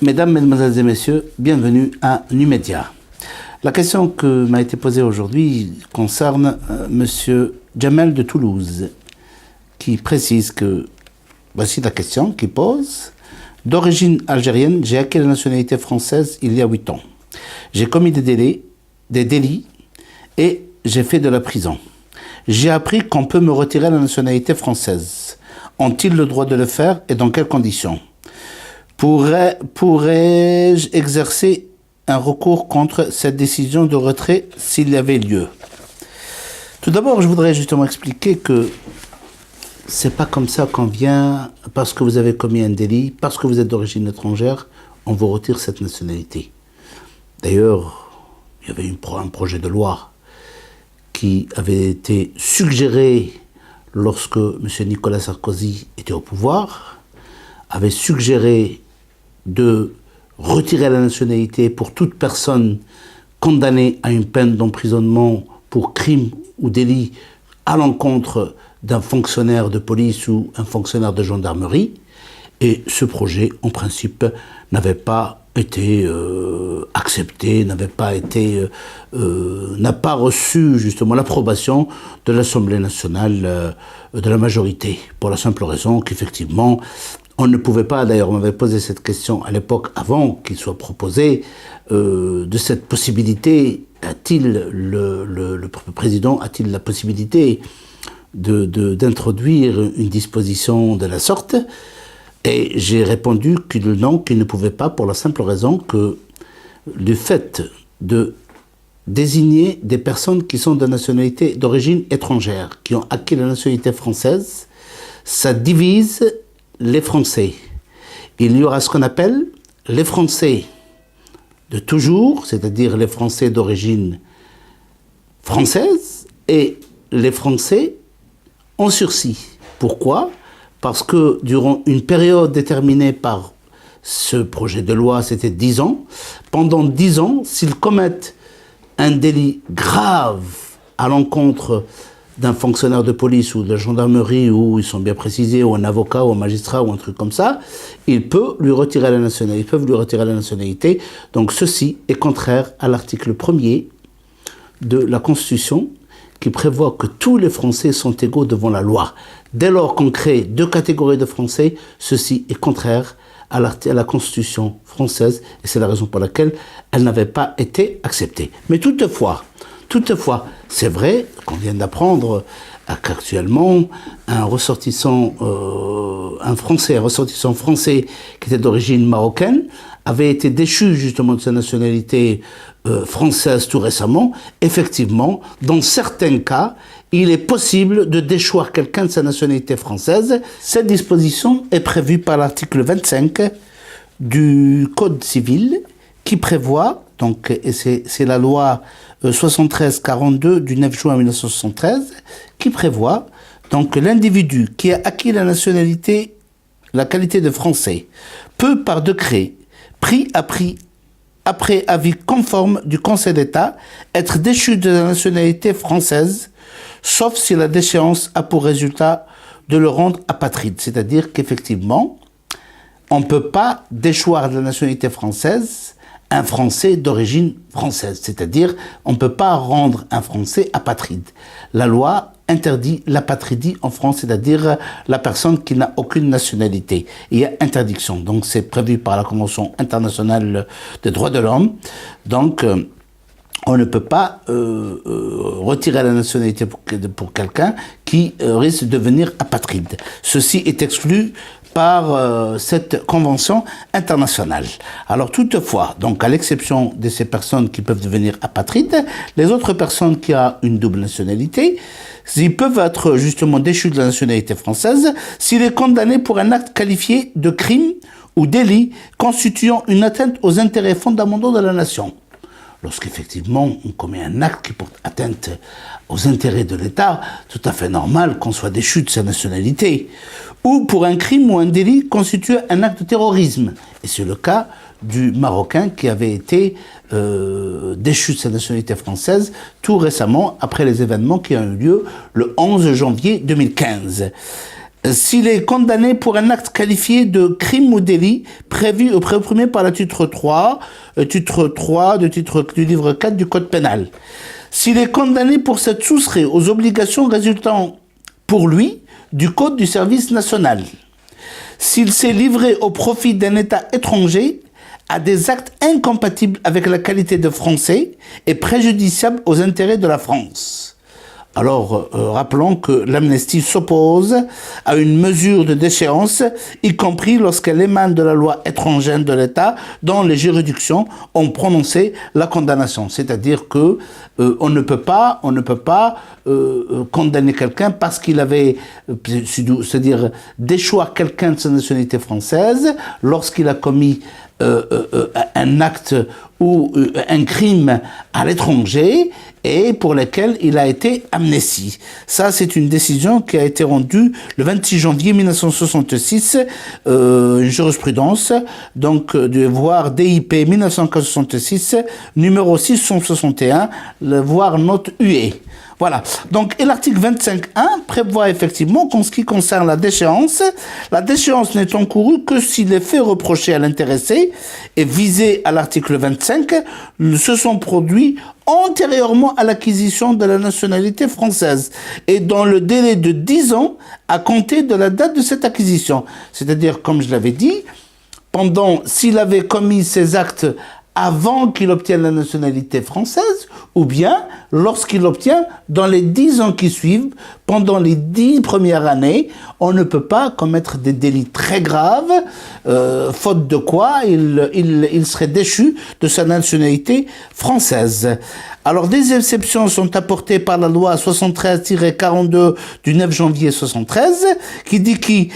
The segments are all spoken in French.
Mesdames, Mesdemoiselles et Messieurs, bienvenue à Numédia. La question que m'a été posée aujourd'hui concerne Monsieur Jamel de Toulouse, qui précise que, voici la question qu'il pose. D'origine algérienne, j'ai acquis la nationalité française il y a 8 ans. J'ai commis des délits et j'ai fait de la prison. J'ai appris qu'on peut me retirer la nationalité française. Ont-ils le droit de le faire et dans quelles conditions? Pourrais-je exercer un recours contre cette décision de retrait s'il y avait lieu? Tout d'abord, je voudrais justement expliquer que c'est pas comme ça qu'on vient, parce que vous avez commis un délit, parce que vous êtes d'origine étrangère, on vous retire cette nationalité. D'ailleurs, il y avait un projet de loi qui avait été suggéré lorsque M. Nicolas Sarkozy était au pouvoir, avait suggéré de retirer la nationalité pour toute personne condamnée à une peine d'emprisonnement pour crime ou délit à l'encontre d'un fonctionnaire de police ou un fonctionnaire de gendarmerie. Et ce projet, en principe, n'avait pas été accepté, n'a pas reçu justement l'approbation de l'Assemblée nationale de la majorité, pour la simple raison qu'effectivement, on ne pouvait pas, d'ailleurs on m'avait posé cette question à l'époque avant qu'il soit proposé, de cette possibilité, le président a-t-il la possibilité d'introduire une disposition de la sorte? Et j'ai répondu que non, qu'il ne pouvait pas, pour la simple raison que le fait de désigner des personnes qui sont de nationalité d'origine étrangère, qui ont acquis la nationalité française, ça divise les Français. Il y aura ce qu'on appelle les Français de toujours, c'est-à-dire les Français d'origine française, et les Français en sursis. Pourquoi? Parce que durant une période déterminée par ce projet de loi, c'était 10 ans, pendant 10 ans, s'ils commettent un délit grave à l'encontre d'un fonctionnaire de police ou de gendarmerie, où ils sont bien précisés, ou un avocat, ou un magistrat, ou un truc comme ça, ils peuvent lui retirer la nationalité. Donc ceci est contraire à l'article 1er de la Constitution, qui prévoit que tous les Français sont égaux devant la loi. Dès lors qu'on crée 2 catégories de Français, ceci est contraire à la Constitution française, et c'est la raison pour laquelle elle n'avait pas été acceptée. Mais toutefois, c'est vrai qu'on vient d'apprendre qu'actuellement, un ressortissant français qui était d'origine marocaine avait été déchu justement de sa nationalité française tout récemment. Effectivement, dans certains cas, il est possible de déchoir quelqu'un de sa nationalité française. Cette disposition est prévue par l'article 25 du Code civil qui prévoit, donc, et c'est la loi 73-42 du 9 juin 1973, qui prévoit donc que l'individu qui a acquis la nationalité, la qualité de français, peut par décret, pris après avis conforme du Conseil d'État, être déchu de la nationalité française, sauf si la déchéance a pour résultat de le rendre apatride. C'est-à-dire qu'effectivement, on ne peut pas déchoir de la nationalité française un Français d'origine française. C'est-à-dire, on ne peut pas rendre un Français apatride. La loi interdit l'apatridie en France, c'est-à-dire la personne qui n'a aucune nationalité. Il y a interdiction. Donc, c'est prévu par la Convention internationale des droits de l'homme. Donc, on ne peut pas retirer la nationalité pour quelqu'un qui risque de devenir apatride. Ceci est exclu par cette convention internationale. Alors toutefois, donc à l'exception de ces personnes qui peuvent devenir apatrides, les autres personnes qui ont une double nationalité, ils peuvent être justement déchus de la nationalité française s'il est condamné pour un acte qualifié de crime ou délit constituant une atteinte aux intérêts fondamentaux de la nation. Lorsqu'effectivement on commet un acte qui porte atteinte aux intérêts de l'État, tout à fait normal qu'on soit déchu de sa nationalité. Ou pour un crime ou un délit constituant un acte de terrorisme. Et c'est le cas du Marocain qui avait été déchu de sa nationalité française tout récemment, après les événements qui ont eu lieu le 11 janvier 2015. s'il est condamné pour un acte qualifié de crime ou délit prévu ou réprimé par le titre 3 du livre 4 du Code pénal. S'il est condamné pour s'être soustrait aux obligations résultant pour lui du Code du service national. S'il s'est livré au profit d'un État étranger à des actes incompatibles avec la qualité de Français et préjudiciables aux intérêts de la France. Alors, rappelons que l'amnistie s'oppose à une mesure de déchéance, y compris lorsqu'elle émane de la loi étrangère de l'État dont les juridictions ont prononcé la condamnation. C'est-à-dire que on ne peut pas condamner quelqu'un parce qu'il avait, c'est-à-dire déchoir quelqu'un de sa nationalité française lorsqu'il a commis un acte ou un crime à l'étranger et pour lequel il a été amnistié. Ça, c'est une décision qui a été rendue le 26 janvier 1966, une jurisprudence, donc de voir DIP 1966, numéro 661, voir note UE. Voilà. Donc, et l'article 25.1 prévoit effectivement qu'en ce qui concerne la déchéance n'est encourue que si les faits reprochés à l'intéressé et visés à l'article 25 se sont produits antérieurement à l'acquisition de la nationalité française et dans le délai de 10 ans à compter de la date de cette acquisition. C'est-à-dire, comme je l'avais dit, s'il avait commis ces actes avant qu'il obtienne la nationalité française, ou bien lorsqu'il l'obtient dans les 10 ans qui suivent, pendant les 10 premières années, on ne peut pas commettre des délits très graves, faute de quoi il serait déchu de sa nationalité française. Alors, des exceptions sont apportées par la loi 73-42 du 9 janvier 73, qui dit qu'il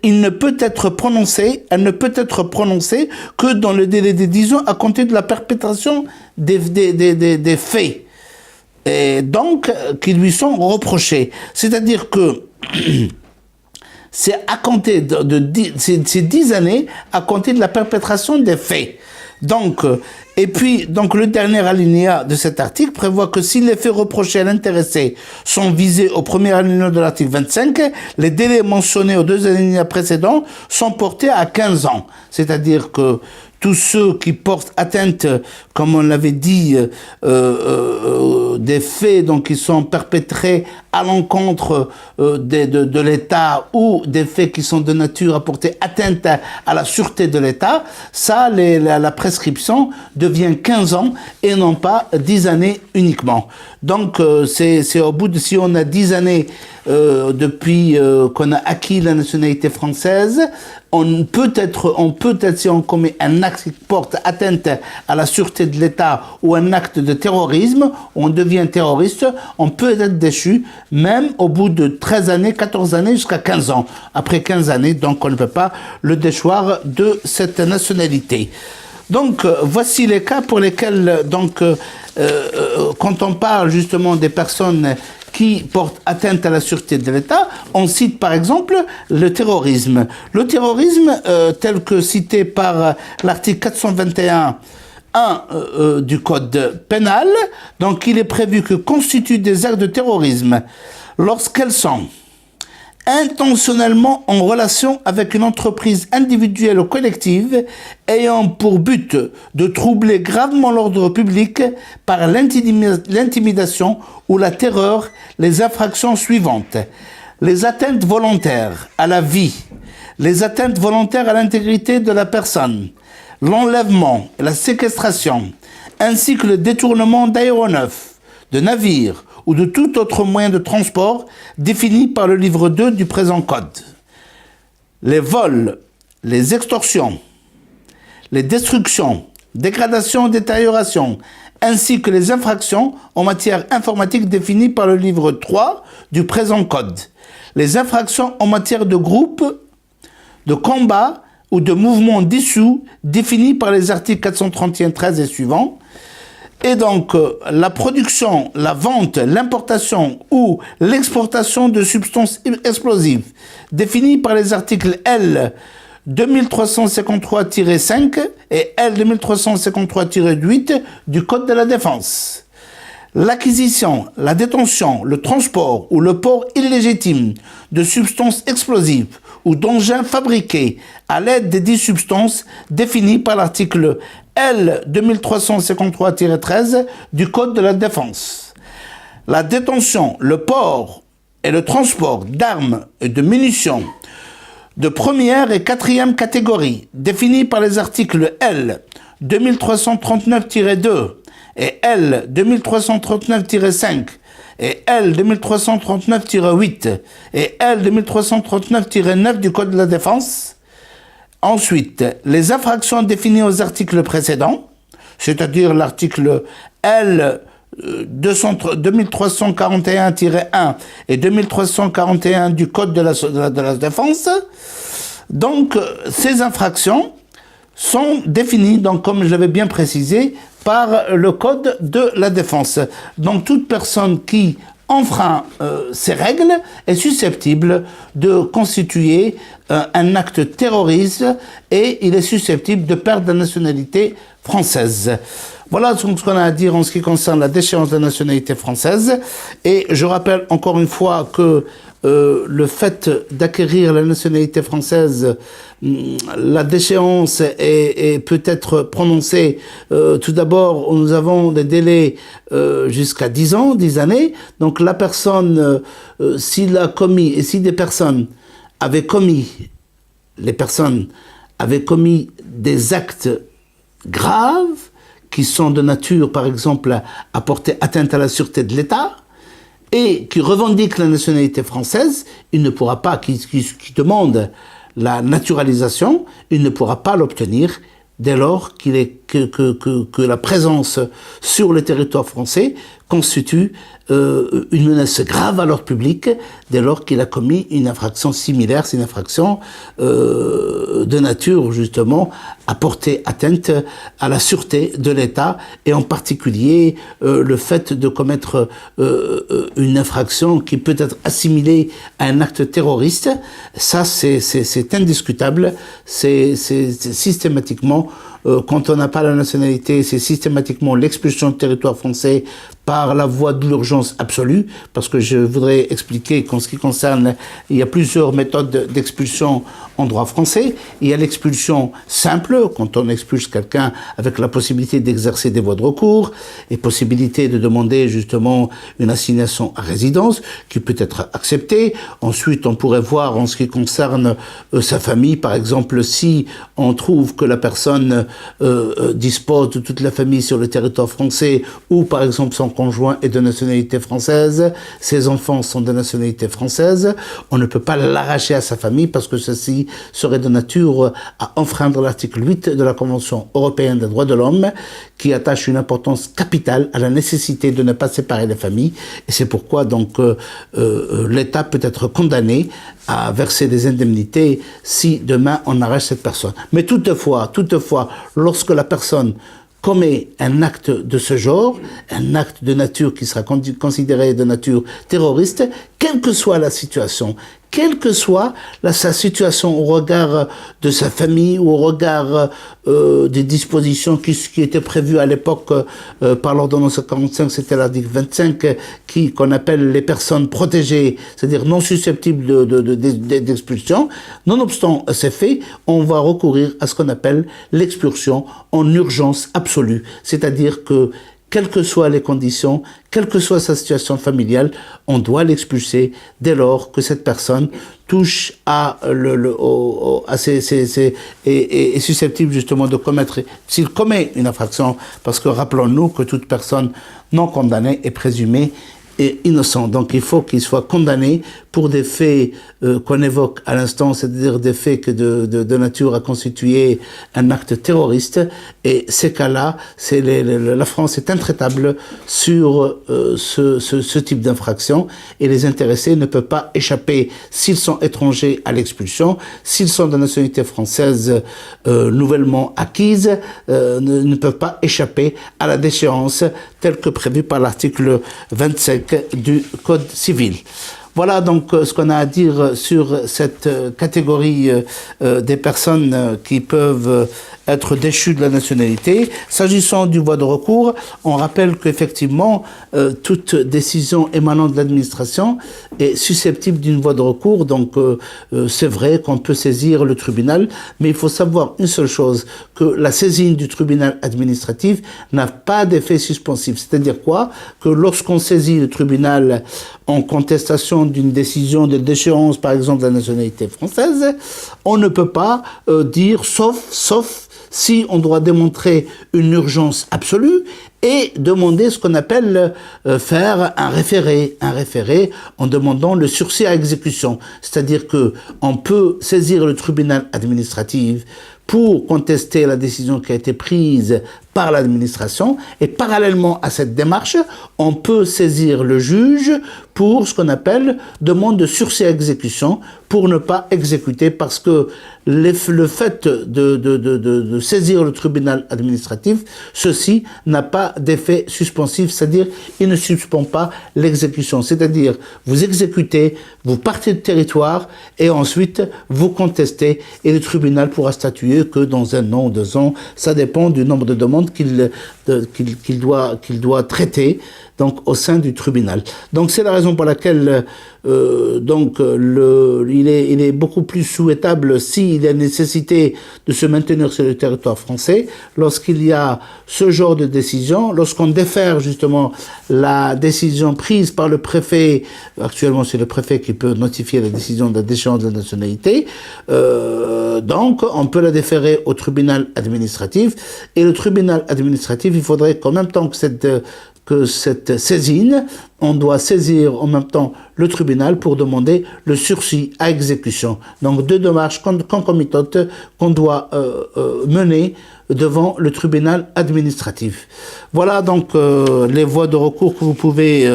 ne peut être prononcé, elle ne peut être prononcée que dans le délai de 10 ans à compter de la perpétration des faits. Et donc, qui lui sont reprochés. C'est-à-dire que c'est à compter ces 10 années à compter de la perpétration des faits. Donc, et puis, le dernier alinéa de cet article prévoit que si les faits reprochés à l'intéressé sont visés au premier alinéa de l'article 25, les délais mentionnés aux 2 alinéas précédents sont portés à 15 ans. C'est-à-dire que tous ceux qui portent atteinte, comme on l'avait dit, des faits donc qui sont perpétrés à l'encontre de l'État ou des faits qui sont de nature à porter atteinte à la sûreté de l'État, ça, la prescription devient 15 ans et non pas 10 années uniquement. Donc, c'est au bout de, si on a 10 années depuis qu'on a acquis la nationalité française, on peut être, si on commet un acte qui porte atteinte à la sûreté de l'État ou un acte de terrorisme, on devient terroriste, on peut être déchu, même au bout de 13 années, 14 années, jusqu'à 15 ans. Après 15 années, donc on ne peut pas le déchoir de cette nationalité. Donc, voici les cas pour lesquels, donc, quand on parle justement des personnes qui portent atteinte à la sûreté de l'État, on cite par exemple le terrorisme. Le terrorisme, tel que cité par l'article 421 du Code pénal, donc il est prévu que constituent des actes de terrorisme lorsqu'elles sont intentionnellement en relation avec une entreprise individuelle ou collective ayant pour but de troubler gravement l'ordre public par l'intimidation ou la terreur, les infractions suivantes: les atteintes volontaires à la vie, les atteintes volontaires à l'intégrité de la personne, l'enlèvement, la séquestration, ainsi que le détournement d'aéronefs, de navires ou de tout autre moyen de transport défini par le livre 2 du présent code. Les vols, les extorsions, les destructions, dégradations, détériorations, ainsi que les infractions en matière informatique définies par le livre 3 du présent code. Les infractions en matière de groupe, de combat ou de mouvement dissous définis par les articles 431-13 et suivants. Et donc, la production, la vente, l'importation ou l'exportation de substances explosives définies par les articles L 2353-5 et L 2353-8 du Code de la Défense. L'acquisition, la détention, le transport ou le port illégitime de substances explosives ou d'engins fabriqués à l'aide des dites substances définies par l'article L. 2353-13 du Code de la défense. La détention, le port et le transport d'armes et de munitions de première et quatrième catégorie définis par les articles L. 2339-2 et L. 2339-5 et L. 2339-8 et L. 2339-9 du Code de la défense. Ensuite, les infractions définies aux articles précédents, c'est-à-dire l'article L. 2341-1 et 2341 du Code de la défense. Donc, ces infractions sont définies, donc, comme je l'avais bien précisé, par le Code de la défense. Donc, toute personne qui enfreint ces règles est susceptible de constituer un acte terroriste et il est susceptible de perdre la nationalité française. Voilà ce qu'on a à dire en ce qui concerne la déchéance de la nationalité française. Et je rappelle encore une fois que le fait d'acquérir la nationalité française, la déchéance peut être prononcée. Tout d'abord, nous avons des délais jusqu'à 10 ans, 10 années. Donc la personne, s'il a commis, et si des personnes avaient commis, les personnes avaient commis des actes graves, qui sont de nature, par exemple, à porter atteinte à la sûreté de l'État, et qui revendiquent la nationalité française, il ne pourra pas, qui demande la naturalisation, il ne pourra pas l'obtenir dès lors que la présence sur le territoire français constitue une menace grave à l'ordre public dès lors qu'il a commis une infraction similaire, c'est une infraction de nature justement à porter atteinte à la sûreté de l'État et en particulier le fait de commettre une infraction qui peut être assimilée à un acte terroriste, ça c'est indiscutable, c'est systématiquement quand on n'a pas la nationalité, c'est systématiquement l'expulsion du territoire français par la voie de l'urgence absolue, parce que je voudrais expliquer qu'en ce qui concerne, il y a plusieurs méthodes d'expulsion en droit français. Il y a l'expulsion simple, quand on expulse quelqu'un avec la possibilité d'exercer des voies de recours et possibilité de demander justement une assignation à résidence qui peut être acceptée. Ensuite, on pourrait voir en ce qui concerne sa famille, par exemple, si on trouve que la personne dispose de toute la famille sur le territoire français ou par exemple son conjoint est de nationalité française, ses enfants sont de nationalité française, on ne peut pas l'arracher à sa famille parce que ceci serait de nature à enfreindre l'article 8 de la Convention européenne des droits de l'homme qui attache une importance capitale à la nécessité de ne pas séparer les familles et c'est pourquoi donc l'État peut être condamné à verser des indemnités si demain on arrête cette personne. Mais toutefois, lorsque la personne commet un acte de ce genre, un acte de nature qui sera considéré de nature terroriste, quelle que soit la situation, quelle que soit sa situation au regard de sa famille ou au regard des dispositions qui étaient prévues à l'époque par l'ordonnance 45, c'était l'article 25, qu'on appelle les personnes protégées, c'est-à-dire non susceptibles d'expulsion. Nonobstant ces faits, on va recourir à ce qu'on appelle l'expulsion en urgence absolue, c'est-à-dire que quelles que soient les conditions, quelle que soit sa situation familiale, on doit l'expulser dès lors que cette personne touche est susceptible justement de commettre, s'il commet une infraction, parce que rappelons-nous que toute personne non condamnée est présumée et innocent. Donc il faut qu'il soit condamné pour des faits qu'on évoque à l'instant, c'est-à-dire des faits de nature à constituer un acte terroriste. Et ces cas-là, la France est intraitable sur ce type d'infraction et les intéressés ne peuvent pas échapper, s'ils sont étrangers, à l'expulsion, s'ils sont de nationalité française nouvellement acquise, ne peuvent pas échapper à la déchéance telle que prévue par l'article 25 du Code civil. Voilà donc ce qu'on a à dire sur cette catégorie des personnes qui peuvent être déchues de la nationalité. S'agissant du voie de recours, on rappelle qu'effectivement, toute décision émanant de l'administration est susceptible d'une voie de recours. Donc, c'est vrai qu'on peut saisir le tribunal, mais il faut savoir une seule chose, que la saisine du tribunal administratif n'a pas d'effet suspensif. C'est-à-dire quoi? Que lorsqu'on saisit le tribunal en contestation d'une décision de déchéance, par exemple, de la nationalité française, on ne peut pas dire sauf si on doit démontrer une urgence absolue et demander ce qu'on appelle faire un référé en demandant le sursis à exécution. C'est-à-dire que on peut saisir le tribunal administratif pour contester la décision qui a été prise par l'administration, et parallèlement à cette démarche, on peut saisir le juge pour ce qu'on appelle demande de sursis à exécution, pour ne pas exécuter, parce que le fait de saisir le tribunal administratif, ceci n'a pas d'effet suspensif, c'est-à-dire il ne suspend pas l'exécution, c'est-à-dire vous exécutez, vous partez du territoire et ensuite vous contestez et le tribunal pourra statuer que dans 1 an ou 2 ans, ça dépend du nombre de demandes qu'il doit traiter donc au sein du tribunal. Donc c'est la raison pour laquelle il est beaucoup plus souhaitable, s'il y a nécessité de se maintenir sur le territoire français, lorsqu'il y a ce genre de décision, lorsqu'on défère justement la décision prise par le préfet, actuellement c'est le préfet qui peut notifier la décision de la déchéance de la nationalité, donc on peut la déférer au tribunal administratif, et le tribunal administratif, il faudrait qu'en même temps que cette saisine, on doit saisir en même temps le tribunal pour demander le sursis à exécution. Donc 2 démarches concomitantes qu'on doit mener devant le tribunal administratif. Voilà donc les voies de recours que vous pouvez,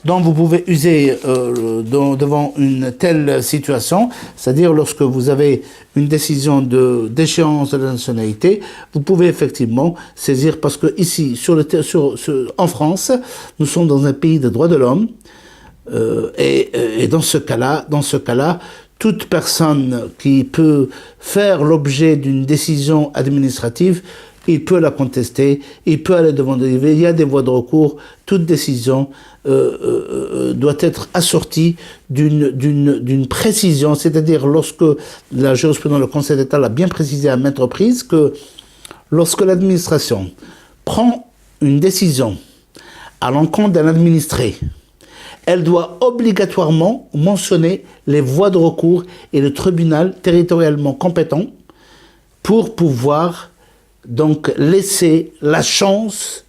dont vous pouvez user devant une telle situation, c'est-à-dire lorsque vous avez une décision de déchéance de la nationalité, vous pouvez effectivement saisir, parce que ici, en France, nous sommes dans un pays de droits de l'homme, et dans ce cas-là, toute personne qui peut faire l'objet d'une décision administrative, il peut la contester, il peut aller devant il y a des voies de recours. Toute décision doit être assortie d'une précision, c'est-à-dire lorsque la jurisprudence, le Conseil d'État l'a bien précisé à maintes reprises, que lorsque l'administration prend une décision à l'encontre d'un administré, elle doit obligatoirement mentionner les voies de recours et le tribunal territorialement compétent pour pouvoir donc laisser la chance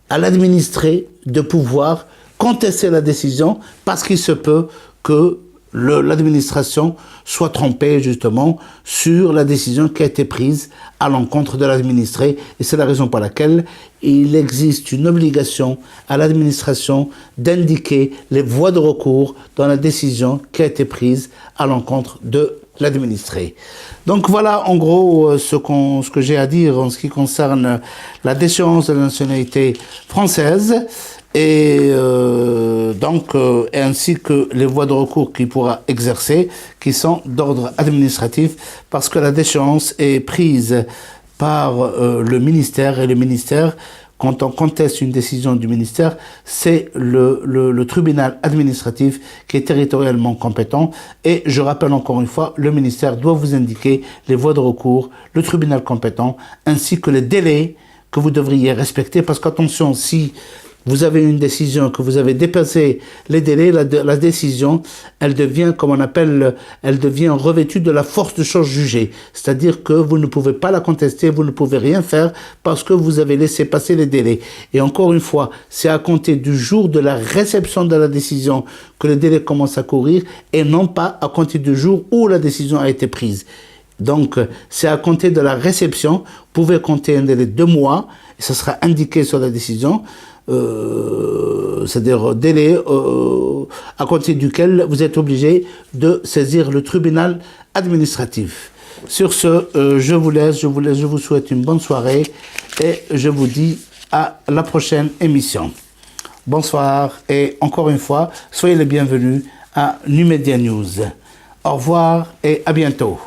à l'administré de pouvoir contester la décision, parce qu'il se peut que l'administration soit trompée justement sur la décision qui a été prise à l'encontre de l'administré, et c'est la raison pour laquelle il existe une obligation à l'administration d'indiquer les voies de recours dans la décision qui a été prise à l'encontre de l'administré. Donc voilà en gros ce que j'ai à dire en ce qui concerne la déchéance de la nationalité française, et ainsi que les voies de recours qu'il pourra exercer, qui sont d'ordre administratif, parce que la déchéance est prise par le ministère, et le ministère, quand on conteste une décision du ministère, c'est le tribunal administratif qui est territorialement compétent. Et je rappelle encore une fois, le ministère doit vous indiquer les voies de recours, le tribunal compétent, ainsi que les délais que vous devriez respecter, parce qu'attention, si vous avez une décision, que vous avez dépassé les délais, la décision, elle devient, comme on appelle, elle devient revêtue de la force de chose jugée. C'est-à-dire que vous ne pouvez pas la contester, vous ne pouvez rien faire parce que vous avez laissé passer les délais. Et encore une fois, c'est à compter du jour de la réception de la décision que le délai commence à courir, et non pas à compter du jour où la décision a été prise. Donc, c'est à compter de la réception. Vous pouvez compter un délai de 2 mois, et ça sera indiqué sur la décision, c'est-à-dire délai à compter duquel vous êtes obligé de saisir le tribunal administratif. Sur ce, je vous laisse, je vous souhaite une bonne soirée, et je vous dis à la prochaine émission. Bonsoir, et encore une fois, soyez les bienvenus à Numedia News. Au revoir et à bientôt.